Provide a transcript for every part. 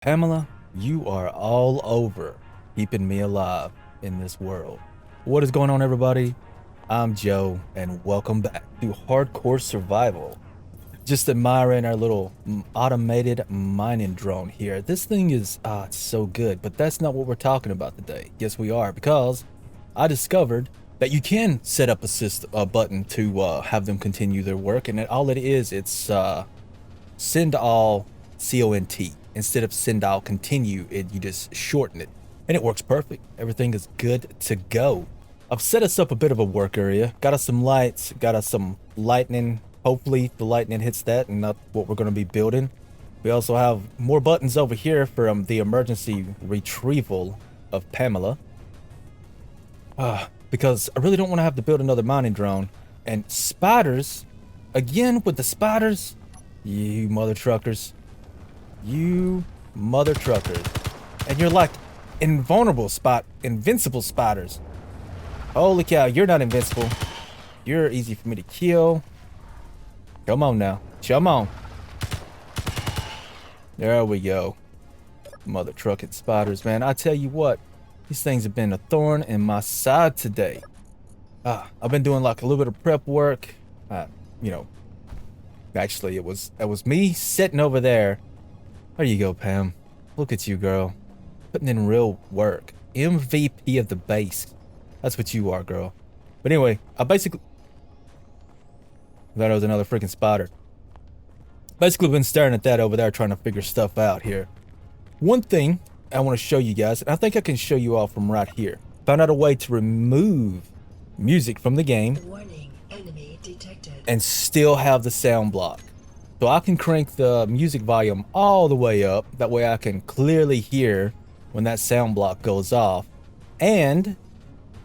Pamela, you are all over keeping me alive in this world. What is going on, everybody? I'm Joe, and welcome back to Hardcore Survival. Just admiring our little automated mining drone here. This thing is it's so good, but that's not what we're talking about today. Yes, we are, because I discovered that you can set up a button to have them continue their work, and all it is, it's send all CONT instead of send all continue. You just shorten it, and it works perfect. Everything is good to go. I've set us up a bit of a work area, got us some lights, got us some lightning. Hopefully the lightning hits that and not what we're going to be building. We also have more buttons over here from the emergency retrieval of Pamela, because I really don't want to have to build another mining drone. And spiders, again with the spiders. You mother truckers. You mother truckers. And you're like invincible spiders. Holy cow, you're not invincible. You're easy for me to kill. Come on now. Come on. There we go. Mother trucking spiders, man. I tell you what, these things have been a thorn in my side today. I've been doing like a little bit of prep work. You know, actually, it was me sitting over there. There you go, Pam. Look at you, girl. Putting in real work. MVP of the base. That's what you are, girl. But anyway, I basically... That was another freaking spider. Basically been staring at that over there trying to figure stuff out here. One thing I want to show you guys, and I think I can show you all from right here. Found out a way to remove music from the game. Warning, enemy detected. And still have the sound block. So I can crank the music volume all the way up. That way I can clearly hear when that sound block goes off. And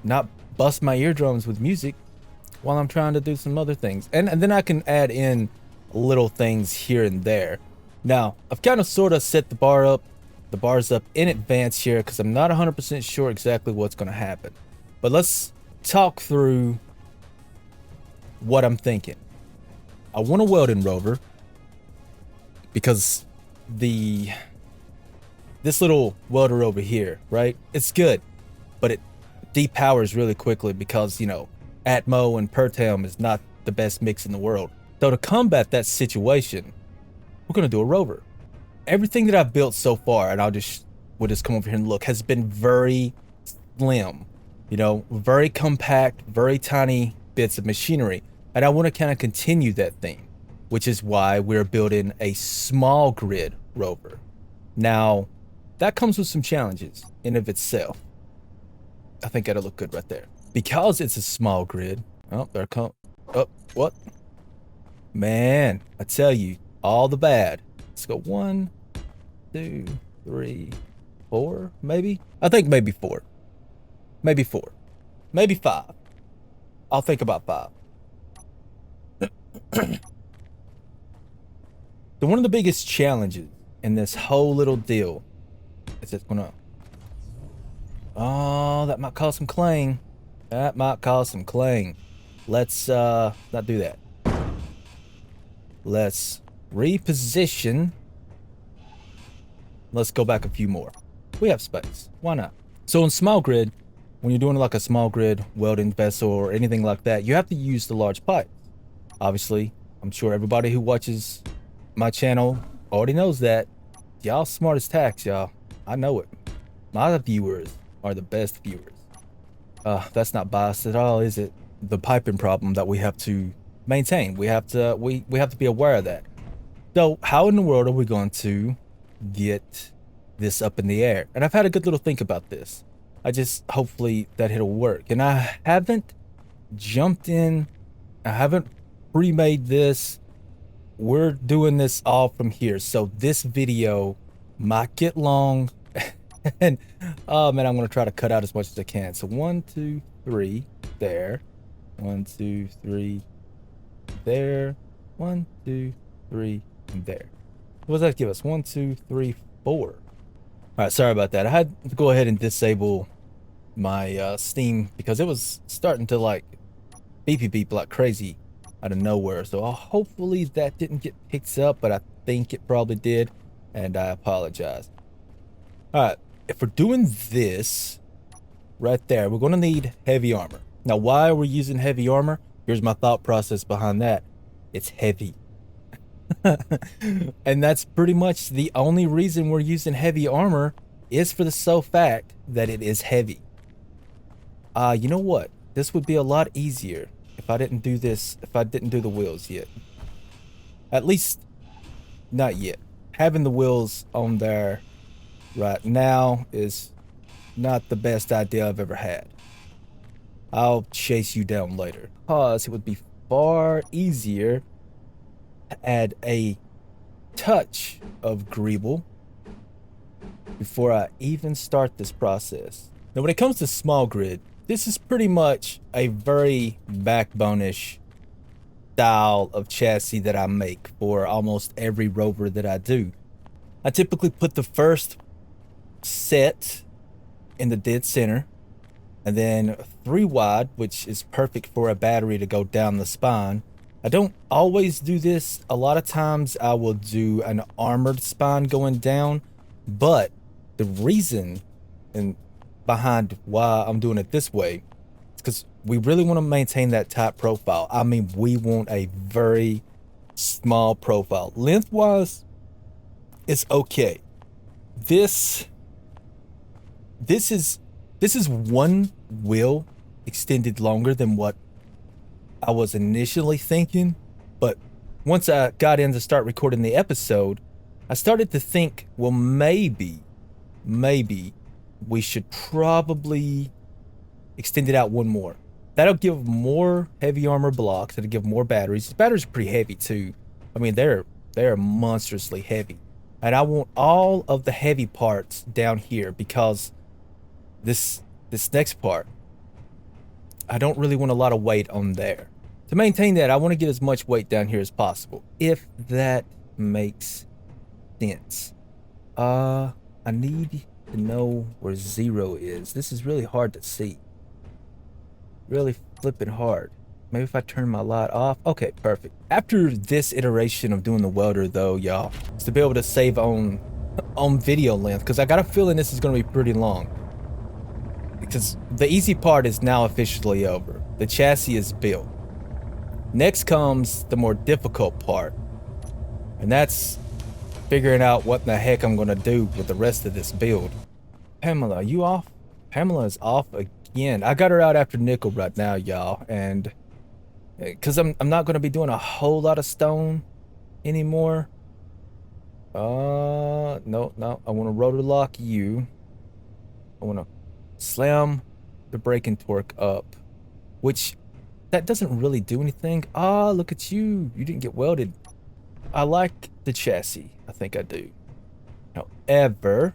not bust my eardrums with music while I'm trying to do some other things. And then I can add in little things here and there. Now, I've kind of sort of set the bars up in advance here because I'm not 100% sure exactly what's going to happen. But let's talk through what I'm thinking. I want a Welding Rover because this little welder over here, right? It's good, but it depowers really quickly because, you know, Atmo and Pertem is not the best mix in the world. So to combat that situation, we're gonna do a rover. Everything that I've built so far, and we'll just come over here and look, has been very slim, you know, very compact, very tiny bits of machinery. And I want to kind of continue that theme, which is why we're building a small grid rover. Now, that comes with some challenges in of itself. I think that'll look good right there. Because it's a small grid. Oh, there come. Oh, what? Man, I tell you, all the bad. Let's go 1, 2, 3, 4, maybe? I think maybe 4. Maybe 4. Maybe 5. I'll think about 5. So one of the biggest challenges in this whole little deal is it's gonna... Oh, that might cause some clang. That might cause some clang. Let's not do that. Let's reposition. Let's go back a few more. We have space. Why not? So in small grid, when you're doing like a small grid welding vessel or anything like that, you have to use the large pipe. Obviously, I'm sure everybody who watches my channel already knows that. Y'all smart as tax, y'all. I know it. My viewers are the best viewers. That's not biased at all, is it? The piping problem that we have to maintain. We have to be aware of that. So how in the world are we going to get this up in the air? And I've had a good little think about this. Hopefully that it'll work. And I haven't jumped in. I haven't pre-made this. We're doing this all from here. So this video might get long. And oh man, I'm gonna try to cut out as much as I can. So 1, 2, 3 there. 1, 2, 3 there. 1, 2, 3 and there. What does that give us? 1, 2, 3, 4. All right, sorry about that. I had to go ahead and disable my Steam because it was starting to like beep like crazy out of nowhere. So hopefully that didn't get picked up, but I think it probably did, and I apologize. All right, if we're doing this right there, we're going to need heavy armor. Now, why are we using heavy armor? Here's my thought process behind that. It's heavy. And that's pretty much the only reason we're using heavy armor is for the sole fact that it is heavy. You know what? This would be a lot easier if I didn't do this, if I didn't do the wheels yet. At least, not yet. Having the wheels on there right now is not the best idea I've ever had. I'll chase you down later. Because it would be far easier to add a touch of greeble before I even start this process. Now, when it comes to small grid, this is pretty much a very backbone-ish style of chassis that I make for almost every rover that I do. I typically put the first set in the dead center, and then 3 wide, which is perfect for a battery to go down the spine. I don't always do this. A lot of times I will do an armored spine going down, but the reason behind why I'm doing it this way is because we really want to maintain that tight profile. I mean, we want a very small profile. Lengthwise, it's okay. This is one wheel extended longer than what I was initially thinking, but once I got in to start recording the episode, I started to think, well, maybe we should probably extend it out one more. That'll give more heavy armor blocks. It'll give more batteries. The batteries are pretty heavy too. I mean, they're monstrously heavy. And I want all of the heavy parts down here because this next part, I don't really want a lot of weight on there. To maintain that, I want to get as much weight down here as possible, if that makes sense. I need to know where 0 is. This is really hard to see. Really flipping hard. Maybe if I turn my light off. Okay, perfect. After this iteration of doing the welder though, y'all, is to be able to save on video length, because I got a feeling this is going to be pretty long. Because the easy part is now officially over. The chassis is built. Next comes the more difficult part, and that's figuring out what the heck I'm going to do with the rest of this build. Pamela, are you off? Pamela is off again. I got her out after nickel right now, y'all, and because I'm not going to be doing a whole lot of stone anymore. No, I want to rotor lock you. I want to slam the braking torque up, which that doesn't really do anything. Ah, look at you. You didn't get welded. I like the chassis. I think I do. However,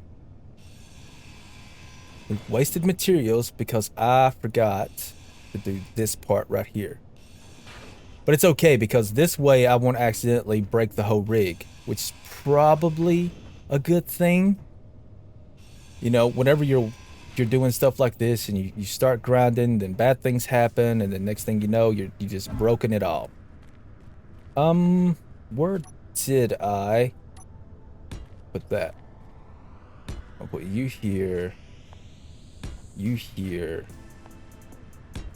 we've wasted materials because I forgot to do this part right here. But it's okay because this way I won't accidentally break the whole rig, which is probably a good thing. You know, whenever you're doing stuff like this and you start grinding, then bad things happen, and the next thing you know, you just broken it all. Where did I put that? I'll put you here, you here,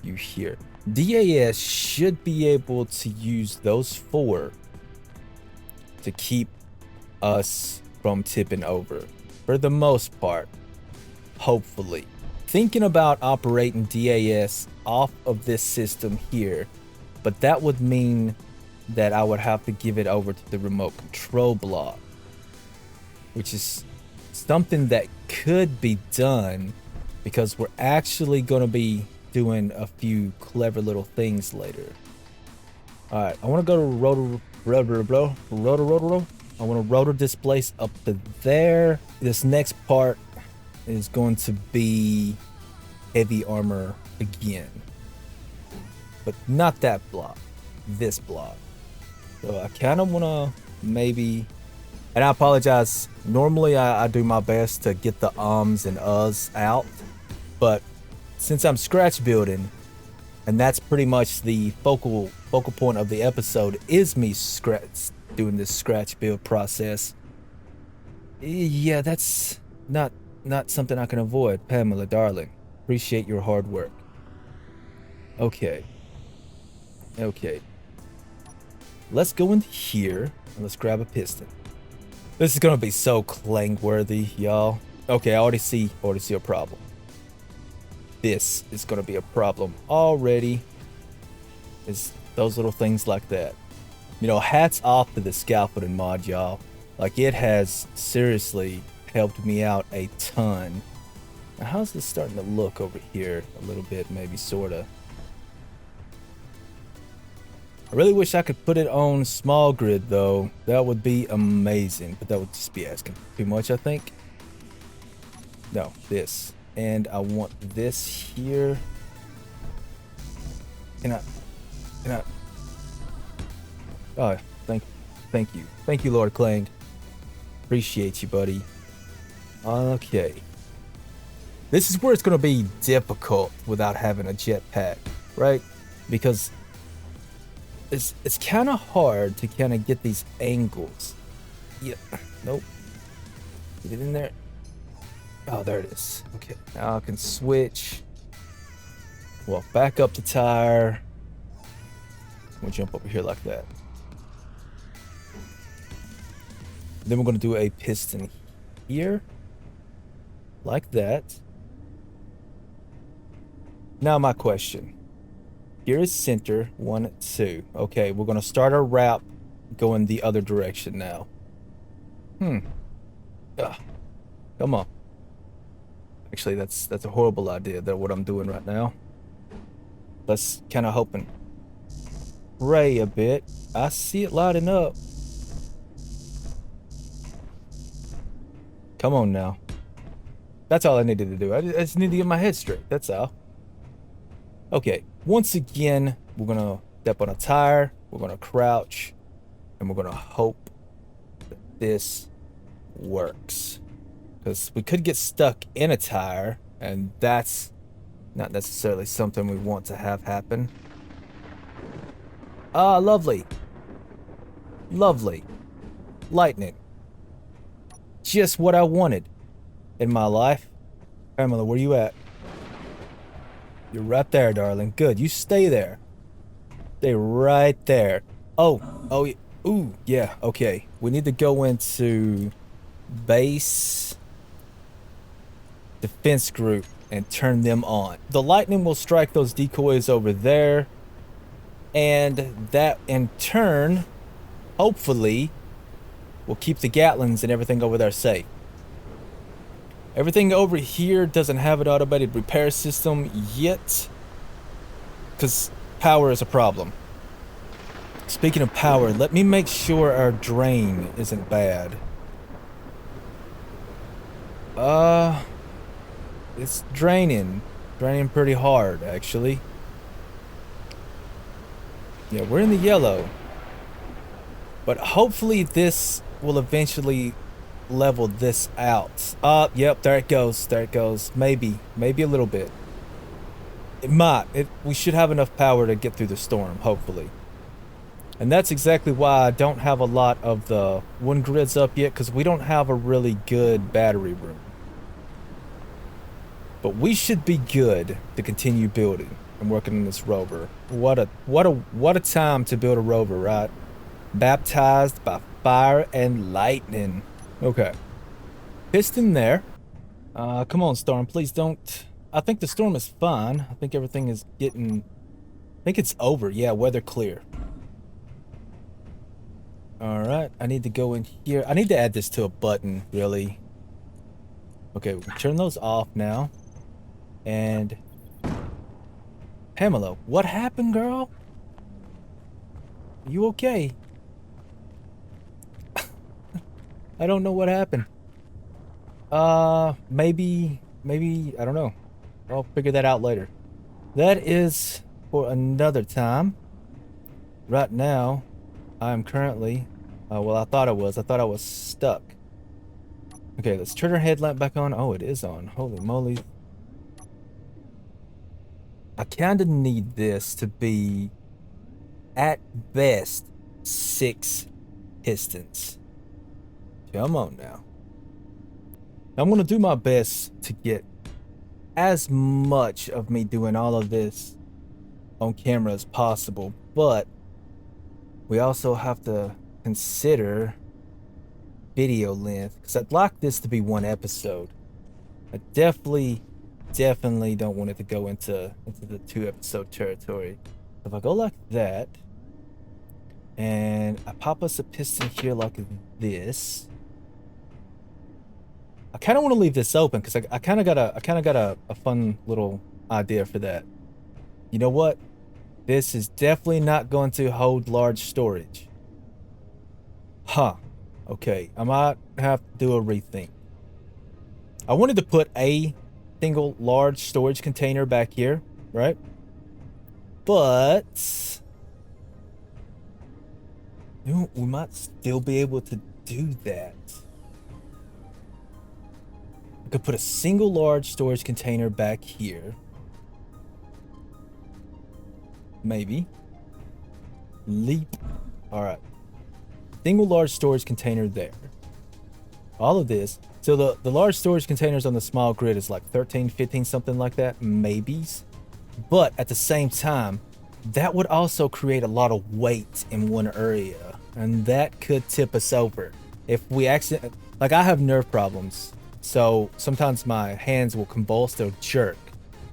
you here. DAS should be able to use those 4 to keep us from tipping over for the most part. Hopefully. Thinking about operating DAS off of this system here, but that would mean that I would have to give it over to the remote control block, which is something that could be done because we're actually going to be doing a few clever little things later. Alright, I want to go to rotor. I want to rotor displace up to there. This next part is going to be heavy armor again, but not that block, this block. So I kind of want to maybe, and I apologize, normally I do my best to get the ums and uhs out, but since I'm scratch building, and that's pretty much the focal point of the episode, is me doing this scratch build process. Yeah, that's not not something I can avoid. Pamela, darling, appreciate your hard work. Okay. Okay. Let's go in here and let's grab a piston. This is gonna be so clang worthy, y'all. Okay, I already see a problem. This is gonna be a problem already. Is those little things like that. You know, hats off to the scaffolding mod, y'all. Like, it has seriously helped me out a ton. Now, how's this starting to look over here? A little bit, maybe, sorta. I really wish I could put it on small grid, though. That would be amazing, but that would just be asking too much, I think. No, this. And I want this here. Can I? Oh, thank you. Thank you, Lord Clang. Appreciate you, buddy. Okay. This is where it's going to be difficult without having a jetpack, right? Because it's kind of hard to kind of get these angles. Yeah. Nope. Get it in there. Oh, there it is. Okay. Now I can switch. Well, back up the tire. We'll jump over here like that. Then we're going to do a piston here. Like that. Now my question. Here is center, 1, 2. Okay, we're going to start our wrap going the other direction now. Come on. Actually, that's a horrible idea. That's what I'm doing right now. Let's kind of hope and pray a bit. I see it lighting up. Come on now. That's all I needed to do. I just need to get my head straight. That's all. Okay. Once again, we're going to step on a tire. We're going to crouch. And we're going to hope that this works. Because we could get stuck in a tire. And that's not necessarily something we want to have happen. Ah, lovely. Lovely. Lightning. Just what I wanted in my life. Pamela, where you at? You're right there, darling. Good. You stay there. Stay right there. Oh, ooh, yeah, okay. We need to go into base defense group and turn them on. The lightning will strike those decoys over there. And that, in turn, hopefully, will keep the Gatlins and everything over there safe. Everything over here doesn't have an automated repair system yet, because power is a problem. Speaking of power, let me make sure our drain isn't bad. It's draining pretty hard, actually. Yeah, we're in the yellow. But hopefully this will eventually level this out. Yep, there it goes. There it goes. Maybe a little bit. It might. We should have enough power to get through the storm, hopefully. And that's exactly why I don't have a lot of the one grids up yet, because we don't have a really good battery room. But we should be good to continue building and working on this rover. What a time to build a rover, right? Baptized by fire and lightning. Okay. Piston there. Come on, Storm. Please don't. I think the storm is fine. I think everything is getting. I think it's over. Yeah, weather clear. Alright. I need to go in here. I need to add this to a button, really. Okay, we can turn those off now. And. Pamela, what happened, girl? You okay? I don't know what happened. Maybe, I don't know. I'll figure that out later. That is for another time. Right now, I'm currently, well, I thought I was stuck. Okay, let's turn our headlamp back on. Oh, it is on. Holy moly. I kind of need this to be, at best, 6 pistons. Come on now. I'm gonna do my best to get as much of me doing all of this on camera as possible, but we also have to consider video length because I'd like this to be one episode. I definitely don't want it to go into the 2 episode territory. If I go like that and I pop us a piston here like this, I kind of want to leave this open because I kind of got a fun little idea for that. You know what? This is definitely not going to hold large storage. Huh. Okay, I might have to do a rethink. I wanted to put a single large storage container back here, right? But we might still be able to do that. I could put a single large storage container back here. Maybe. Leap. All right. Single large storage container there. All of this. So the large storage containers on the small grid is like 13, 15, something like that. Maybes. But at the same time, that would also create a lot of weight in one area. And that could tip us over. If we accidentally... Like, I have nerve problems. So sometimes my hands will convulse, they'll jerk.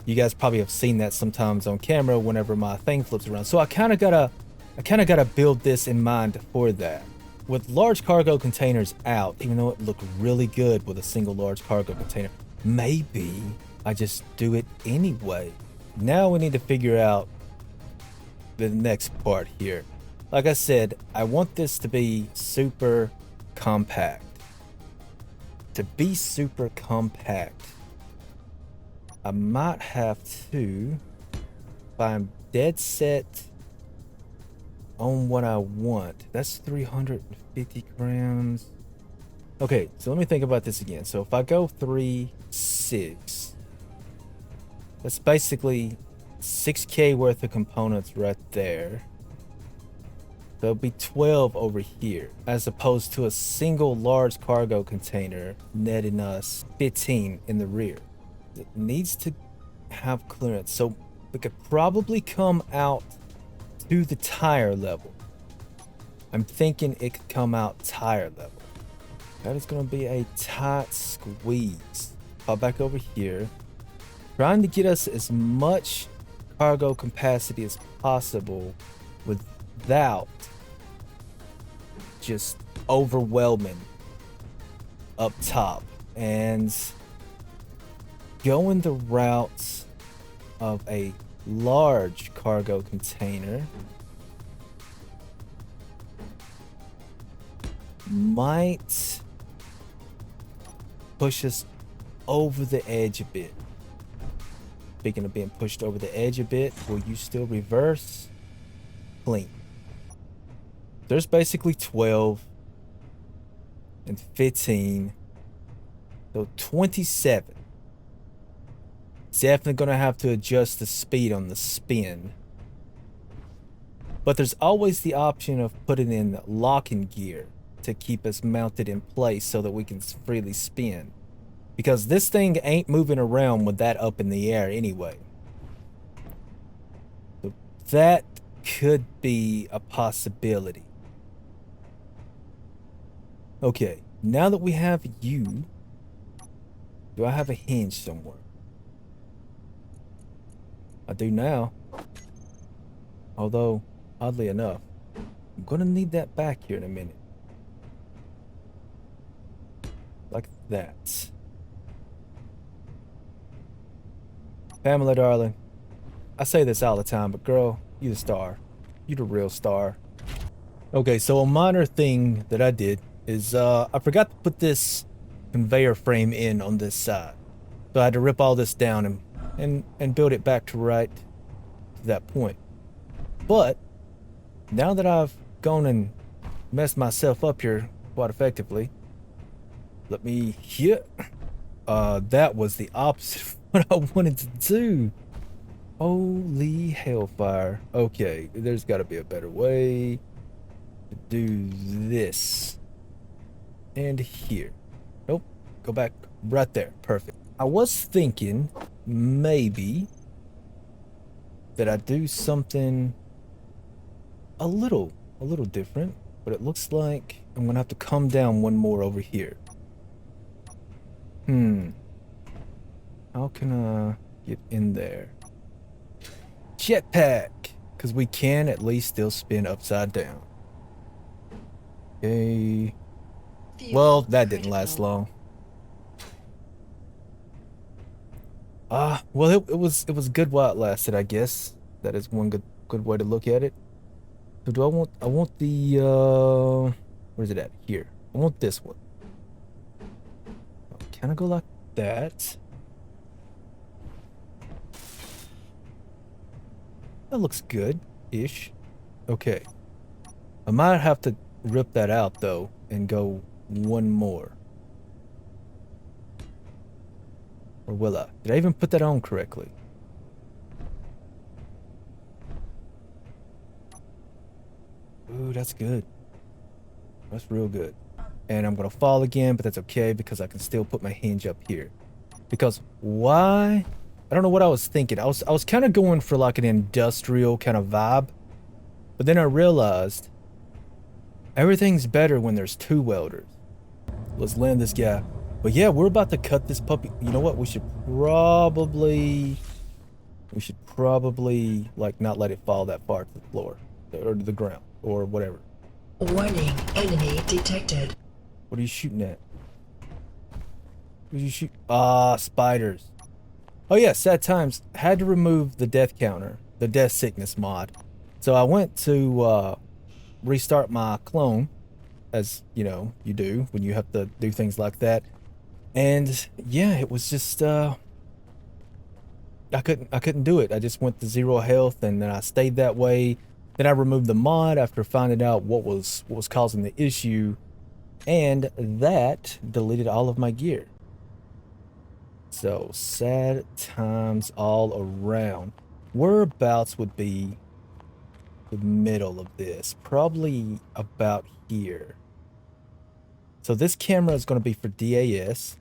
You guys probably have seen that sometimes on camera whenever my thing flips around. So I kind of gotta build this in mind for that. With large cargo containers out, even though it looked really good with a single large cargo container, maybe I just do it anyway. Now we need to figure out the next part here. Like I said, I want this to be super compact. To be super compact, I might have to, if I'm dead set on what I want, that's 350 grams. Okay, so let me think about this again. So if I go 3, 6, that's basically 6K worth of components right there. There'll be 12 over here, as opposed to a single large cargo container netting us 15 in the rear. It needs to have clearance, so we could probably come out to the tire level. I'm thinking it could come out tire level. That is going to be a tight squeeze. Pop back over here, trying to get us as much cargo capacity as possible without just overwhelming up top, and going the route of a large cargo container might push us over the edge a bit. Speaking of being pushed over the edge a bit, will you still reverse? Clean. There's basically 12 and 15, so 27. Definitely gonna have to adjust the speed on the spin, but there's always the option of putting in locking gear to keep us mounted in place so that we can freely spin, because this thing ain't moving around with that up in the air anyway. So that could be a possibility. Okay, now that we have you, do I have a hinge somewhere? I do now. Although, oddly enough, I'm gonna need that back here in a minute. Like that. Pamela, darling, I say this all the time, but girl, you the star. You the real star. Okay, so a minor thing that I did is I forgot to put this conveyor frame in on this side. So I had to rip all this down and build it back to right to that point. But now that I've gone and messed myself up here quite effectively, let me here. That was the opposite of what I wanted to do. Holy hellfire. Okay, there's got to be a better way to do this. And here. Nope. Go back Right there. Perfect. I was thinking maybe that I do something a little different, but it looks like I'm gonna have to come down one more over here. How can I get in there? Jetpack, because we can at least still spin upside down. Okay. Well, Fuel that didn't last critical. long. Well, it was good while it lasted, I guess. That is one good way to look at it. So do I want the where's it at? Here. I want this one. Can I go like that? That looks good-ish. Okay. I might have to rip that out though and go one more. Or will I? Did I even put that on correctly? Ooh, that's good. That's real good. And I'm gonna fall again, but that's okay because I can still put my hinge up here. Because why? I don't know what I was thinking. I was kind of going for like an industrial kind of vibe, but then I realized everything's better when there's two welders. Let's land this guy. But yeah, we're about to cut this puppy. You know what? We should probably like not let it fall that far to the floor or to the ground or whatever. Warning, enemy detected. What are you shooting at? What did you shoot? Ah, spiders. Oh yeah, sad times. Had to remove the death counter, the death sickness mod. So I went to restart my clone, as you know you do when you have to do things like that. And yeah, it was just I couldn't do it. I just went to 0 health and then I stayed that way. Then I removed the mod after finding out what was causing the issue, and that deleted all of my gear. So sad times all around. Whereabouts would be the middle of this? Probably about here. So this camera is going to be for DAS,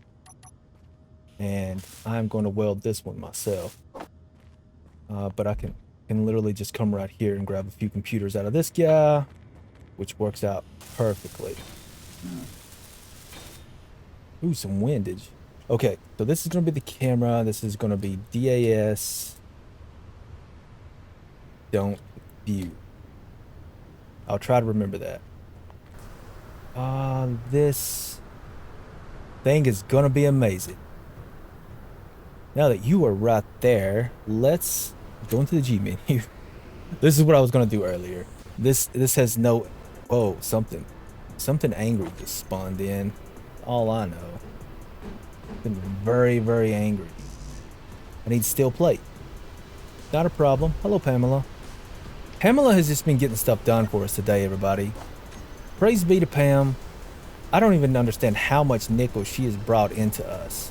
and I'm going to weld this one myself. But I can literally just come right here and grab a few computers out of this guy, which works out perfectly. Ooh, some windage. Okay, so this is going to be the camera. This is going to be DAS. Don't view. I'll try to remember that. This thing is going to be amazing. Now that you are right there, let's go into the G menu. This is what I was going to do earlier. This has no... Oh, something angry just spawned in. All I know. Been very, very angry. I need steel plate. Not a problem. Hello, Pamela. Pamela has just been getting stuff done for us today, everybody. Praise be to Pam. I don't even understand how much nickel she has brought into us.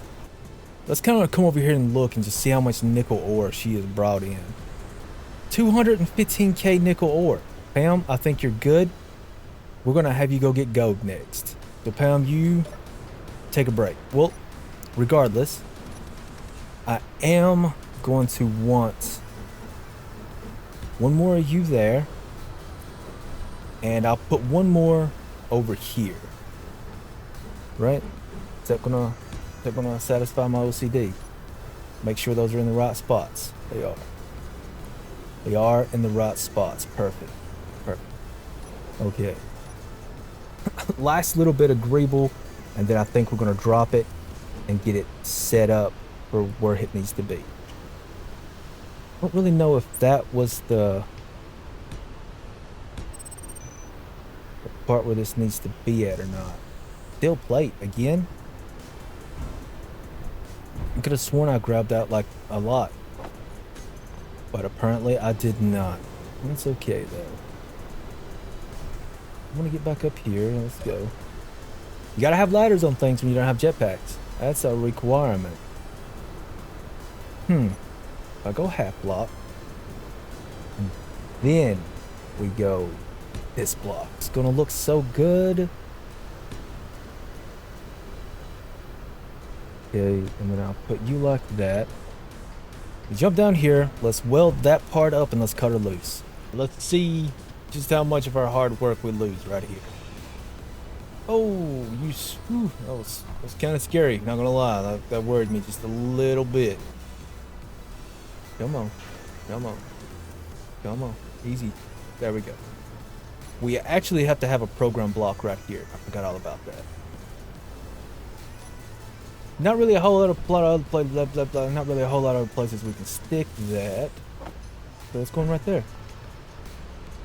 Let's kind of come over here and look and just see how much nickel ore she has brought in. 215k nickel ore. Pam, I think you're good. We're going to have you go get gold next. So Pam, you take a break. Well, regardless, I am going to want one more of you there, and I'll put one more over here. Right? Is that gonna satisfy my OCD? Make sure those are in the right spots. They are. They are in the right spots. Perfect. Perfect. Okay. Last little bit of greeble, and then I think we're gonna drop it and get it set up for where it needs to be. I don't really know if that was the part where this needs to be at or not. Steel plate again? I could have sworn I grabbed that like a lot, but apparently I did not. That's okay though. I want to get back up here. Let's go. You gotta have ladders on things when you don't have jetpacks. That's a requirement. If I go half block, and then we go this block. It's gonna look so good. Okay, and then I'll put you like that. You jump down here. Let's weld that part up and let's cut her loose. Let's see just how much of our hard work we lose right here. Oh, whew, that was kind of scary. Not gonna lie, that worried me just a little bit. Come on, come on, come on, easy. There we go. We actually have to have a program block right here. I forgot all about that. Not really a whole lot of not really a whole lot of places we can stick that. So it's going right there.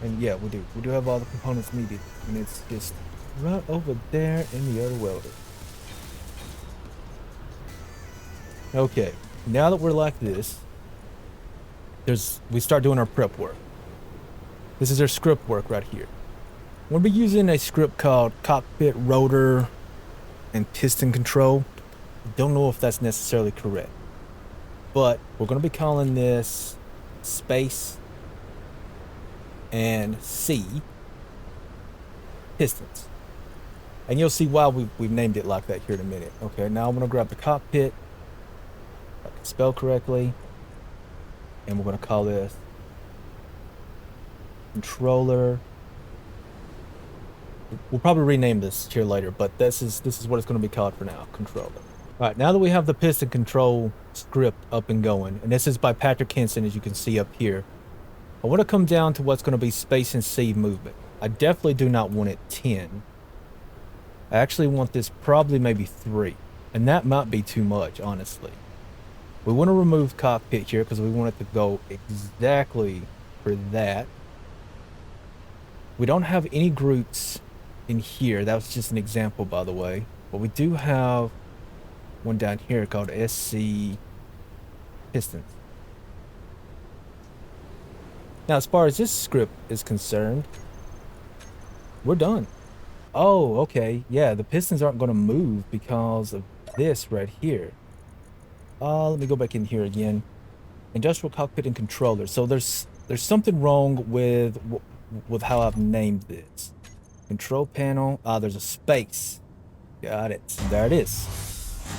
And yeah, we do have all the components needed, and it's just right over there in the other welder. Okay, now that we're like this, we start doing our prep work. This is our script work right here. We'll be using a script called cockpit rotor and piston control. Don't know if that's necessarily correct, but we're going to be calling this space and C pistons. And you'll see why we've named it like that here in a minute. Okay, now I'm going to grab the cockpit, if I can spell correctly, and we're going to call this controller. We'll probably rename this here later, but this is what it's going to be called for now, controller. All right, now that we have the piston control script up and going, and this is by Patrick Henson, as you can see up here, I want to come down to what's going to be space and C movement. I definitely do not want it 10. I actually want this probably maybe 3, and that might be too much, honestly. We want to remove cockpit here because we want it to go exactly for that. We don't have any groups in here. That was just an example, by the way. But we do have one down here called SC pistons. Now, as far as this script is concerned, we're done. Oh, okay. Yeah, the pistons aren't going to move because of this right here. Let me go back in here again. Industrial cockpit and controller. So there's something wrong with how I've named this. Control panel. There's a space. Got it. There it is.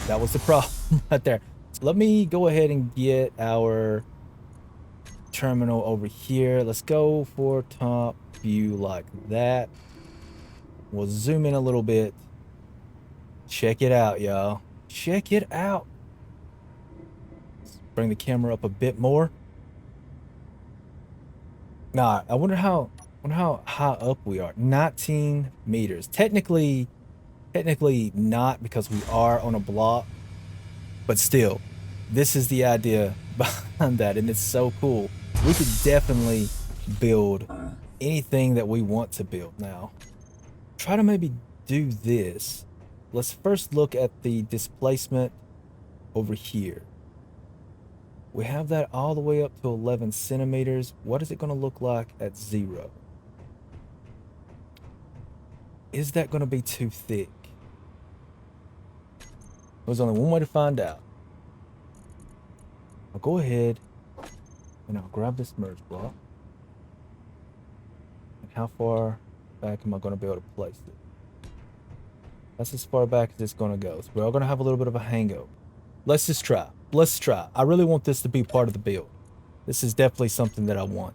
That was the problem right there. So let me go ahead and get our terminal over here. Let's go for top view like that. We'll zoom in a little bit. Check it out, y'all. Check it out. Let's bring the camera up a bit more. Nah, I wonder how high up we are. 19 meters. Technically not, because we are on a block, but still, this is the idea behind that, and it's so cool. We could definitely build anything that we want to build now. Try to maybe do this. Let's first look at the displacement over here. We have that all the way up to 11 centimeters. What is it going to look like at 0? Is that going to be too thick? There's only one way to find out. I'll go ahead and I'll grab this merge block. And how far back am I going to be able to place it? That's as far back as it's going to go. So we're all going to have a little bit of a hangover. Let's just try. Let's try. I really want this to be part of the build. This is definitely something that I want.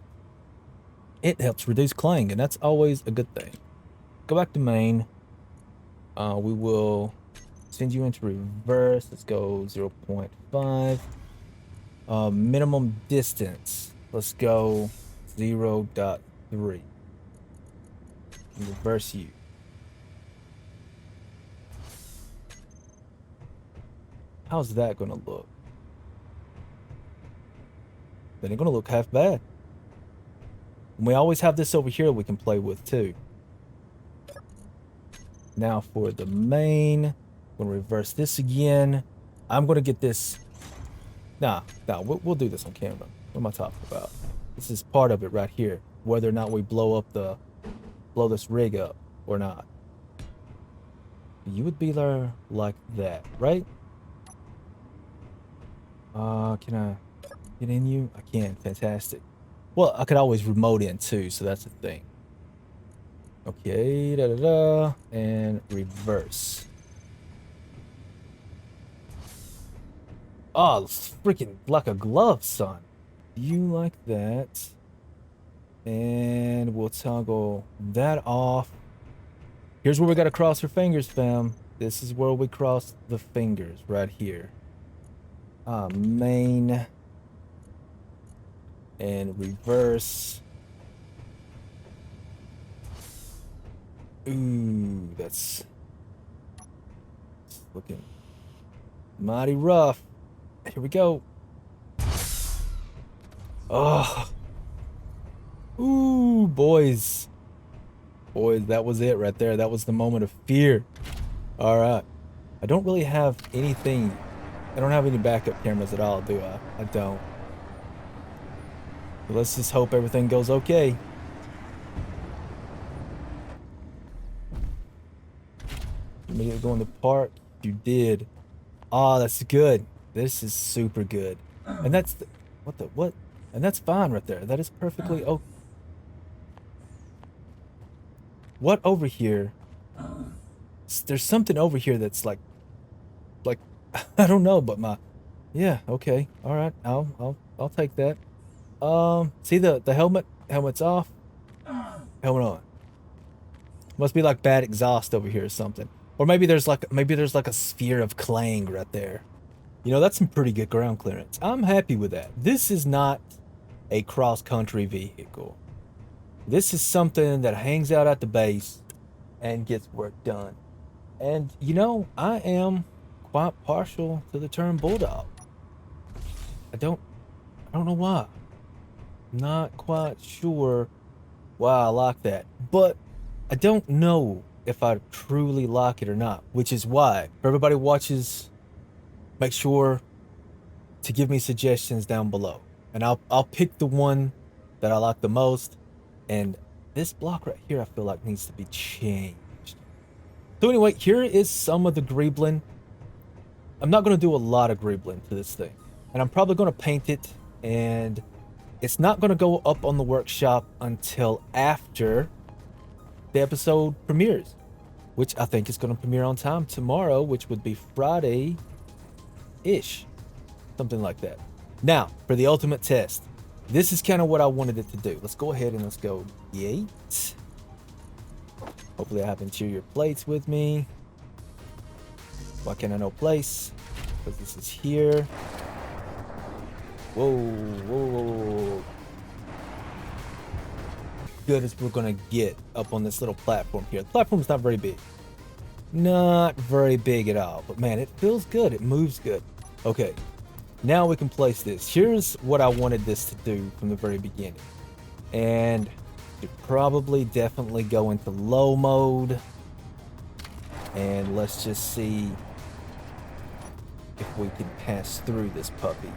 It helps reduce clang, and that's always a good thing. Go back to main. We will send you into reverse. Let's go 0.5. Minimum distance. Let's go 0.3. Reverse you. How's that gonna look? That ain't gonna look half bad. And we always have this over here we can play with too. Now for the main, I'm gonna reverse this again. I'm gonna get this. Nah, we'll do this on camera. What am I talking about? This is part of it right here. Whether or not we blow this rig up or not. You would be there like that, right? Can I get in you? I can. Fantastic. Well, I could always remote in too, so that's the thing. Okay, and reverse. Oh, it's freaking like a glove, son. You like that. And we'll toggle that off. Here's where we gotta cross our fingers, fam. This is where we cross the fingers, right here. Main and reverse. Ooh, that's looking mighty rough. Here we go. Oh, ooh, boys. Boys, that was it right there. That was the moment of fear. All right. I don't really have anything. I don't have any backup cameras at all, do I? I don't. But let's just hope everything goes okay. You made it go in the park. You did. Oh, that's good. This is super good. And that's what? And that's fine right there. That is perfectly okay. What over here? There's something over here that's like I don't know, but yeah, okay. All right. I'll take that. See the helmet's off. Helmet on. Must be like bad exhaust over here or something. Or maybe there's like a sphere of clang right there. You know, that's some pretty good ground clearance. I'm happy with that. This is not a cross-country vehicle. This is something that hangs out at the base and gets work done. And you know, I am quite partial to the term bulldog. I don't know why. Not quite sure why I like that. But I don't know if I truly like it or not, which is why, if everybody watches, make sure to give me suggestions down below. And I'll pick the one that I like the most. And this block right here I feel like needs to be changed. So anyway, here is some of the greebling. I'm not going to do a lot of greebling to this thing. And I'm probably going to paint it, and it's not going to go up on the workshop until after the episode premieres, which I think is going to premiere on time tomorrow, which would be Friday-ish, something like that. Now, for the ultimate test, this is kind of what I wanted it to do. Let's go ahead and let's go Gate. Hopefully I have interior plates with me. Why can't I know place? Because this is here. Whoa, whoa, whoa, whoa. Good as we're gonna get up on this little platform here. The platform's not very big. Not very big at all. But man, it feels good. It moves good. Okay. Now we can place this. Here's what I wanted this to do from the very beginning. And to probably definitely go into low mode. And let's just see if we can pass through this puppy.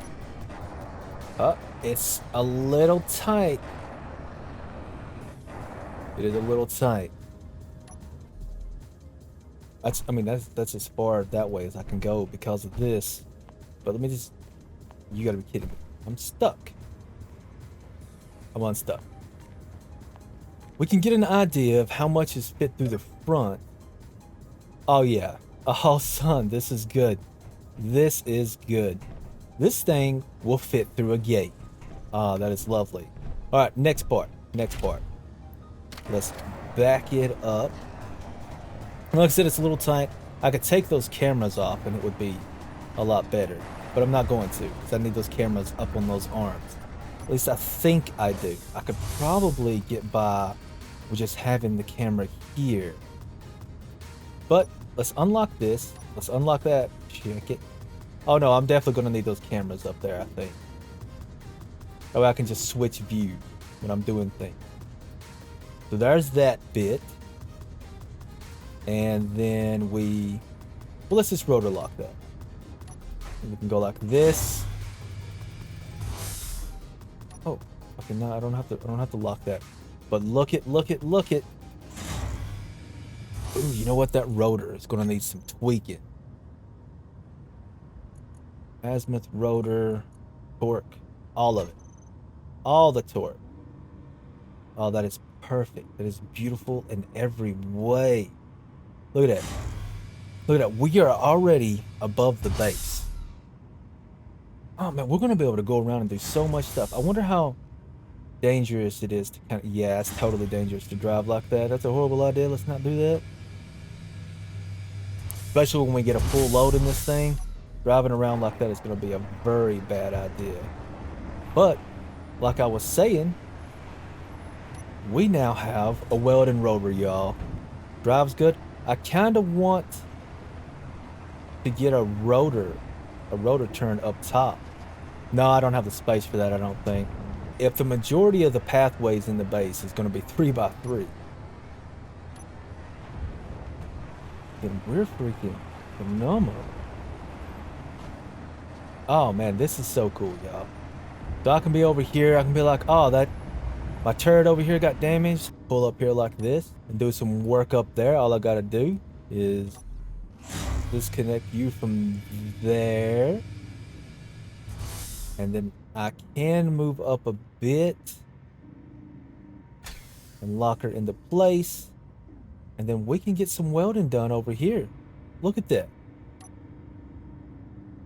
It's a little tight. It is a little tight. That's as far that way as I can go because of this. But let me just... You gotta be kidding me. I'm stuck. I'm unstuck. We can get an idea of how much is fit through the front. Oh yeah. Oh son, this is good. This is good. This thing will fit through a gate. Ah, that is lovely. Alright, next part. Next part. Let's back it up. Like I said, it's a little tight. I could take those cameras off and it would be a lot better. But I'm not going to, because I need those cameras up on those arms. At least I think I do. I could probably get by with just having the camera here. But let's unlock this. Let's unlock that. Check it. Oh no, I'm definitely going to need those cameras up there, I think. That way I can just switch view when I'm doing things. So there's that bit. And then well, let's just rotor lock that. And we can go like this. Oh, okay, no, I don't have to lock that. But look it. Ooh, you know what? That rotor is gonna need some tweaking. Azimuth, rotor, torque, all of it. All the torque. Oh, that is perfect. That is beautiful in every way. Look at that. Look at that. We are already above the base. Oh man, we're gonna be able to go around and do so much stuff. I wonder how dangerous it is to yeah, it's totally dangerous to drive like that. That's a horrible idea. Let's not do that. Especially when we get a full load in this thing. Driving around like that is gonna be a very bad idea. But like I was saying, we now have a Welding Rover, y'all. Drives good. I kind of want to get a rotor turn up top. No, I don't have the space for that, I don't think. If the majority of the pathways in the base is going to be 3x3, then we're freaking phenomenal. Oh man, this is so cool, y'all. So I can be over here, I can be like, oh, that my turret over here got damaged. Pull up here like this and do some work up there. All I gotta do is disconnect you from there. And then I can move up a bit and lock her into place. And then we can get some welding done over here. Look at that.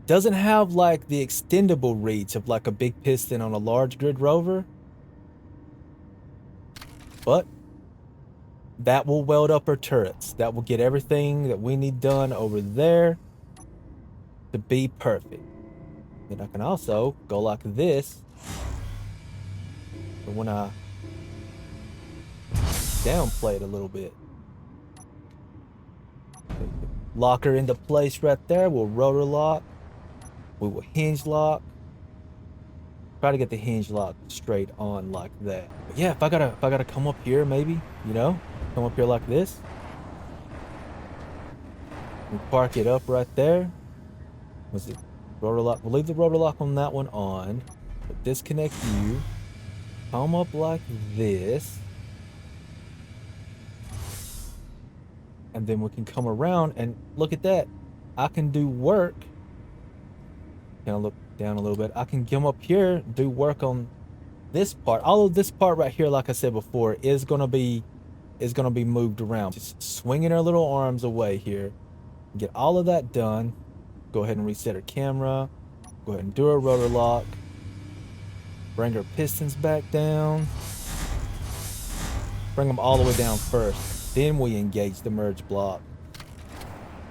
Doesn't have like the extendable reach of like a big piston on a large grid rover. But that will weld up our turrets. That will get everything that we need done over there to be perfect. Then I can also go like this. But when I downplay it a little bit. Lock her into place right there. We'll rotor lock. We will hinge lock. Try to get the hinge lock straight on like that. But yeah, if I gotta come up here, maybe, you know, come up here like this. We park it up right there. Was it rotor lock? We'll leave the rotor lock on that one on. But disconnect you. Come up like this. And then we can come around and look at that. I can do work. Can I look down a little bit? I can come up here, do work on this part. All of this part right here, like I said before, is gonna be moved around. Just swinging our little arms away here. Get all of that done. Go ahead and reset our camera. Go ahead and do a rotor lock. Bring our pistons back down. Bring them all the way down first. Then we engage the merge block.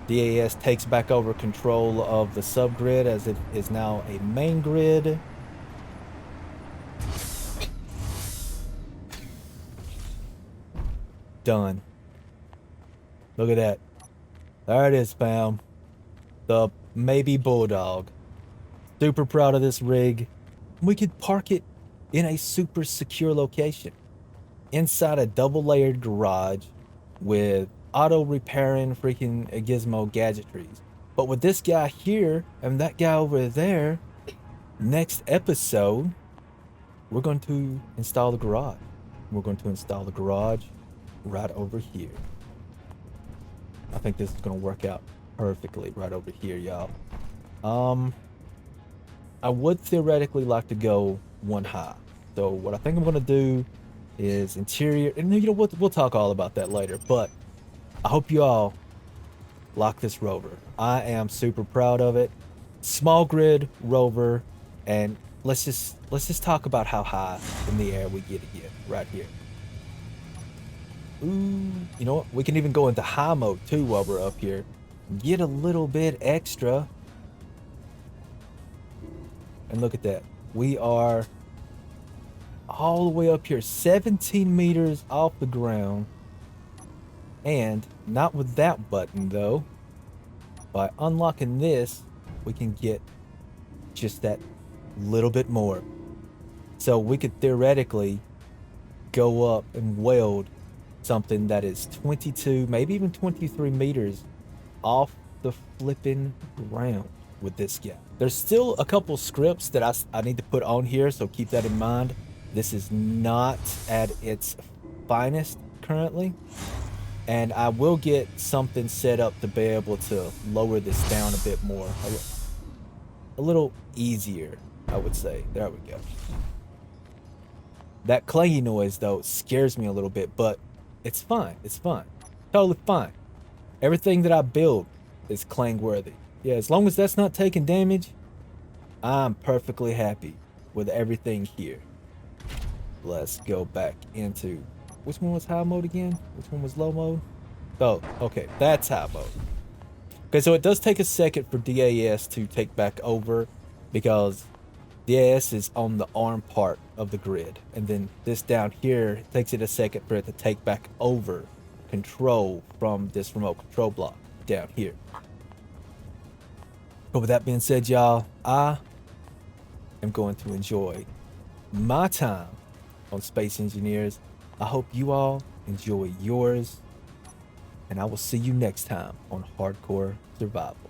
DAS takes back over control of the subgrid as it is now a main grid. Done. Look at that. There it is, fam. The maybe Bulldog. Super proud of this rig. We could park it in a super secure location. Inside a double layered garage with auto repairing freaking gizmo gadgetries. But with this guy here and that guy over there, next episode, we're going to install the garage. We're going to install the garage right over here. I think this is going to work out perfectly right over here, y'all. I would theoretically like to go one high. So what I think I'm going to do is interior, and you know, we'll talk all about that later, but I hope you all like this rover. I am super proud of it. Small grid rover, and let's just talk about how high in the air we get it here, right here. Ooh, you know what? We can even go into high mode too while we're up here. Get a little bit extra. And look at that. We are all the way up here, 17 meters off the ground. And not with that button though. By unlocking this, we can get just that little bit more. So we could theoretically go up and weld something that is 22, maybe even 23 meters off the flipping ground with this guy. There's still a couple scripts that I need to put on here, so keep that in mind. This is not at its finest currently, and I will get something set up to be able to lower this down a bit more, a little easier, I would say. There we go. That clangy noise though scares me a little bit, but it's fine. It's fine. Totally fine. Everything that I build is clang worthy. Yeah, as long as that's not taking damage, I'm perfectly happy with everything here. Let's go back into, which one was high mode again? Which one was low mode? Oh, okay, that's high mode. Okay, so it does take a second for DAS to take back over because DAS is on the arm part of the grid. And then this down here takes it a second for it to take back over control from this remote control block down here. But with that being said, y'all, I am going to enjoy my time on Space Engineers. I hope you all enjoy yours. And I will see you next time on Hardcore Survival.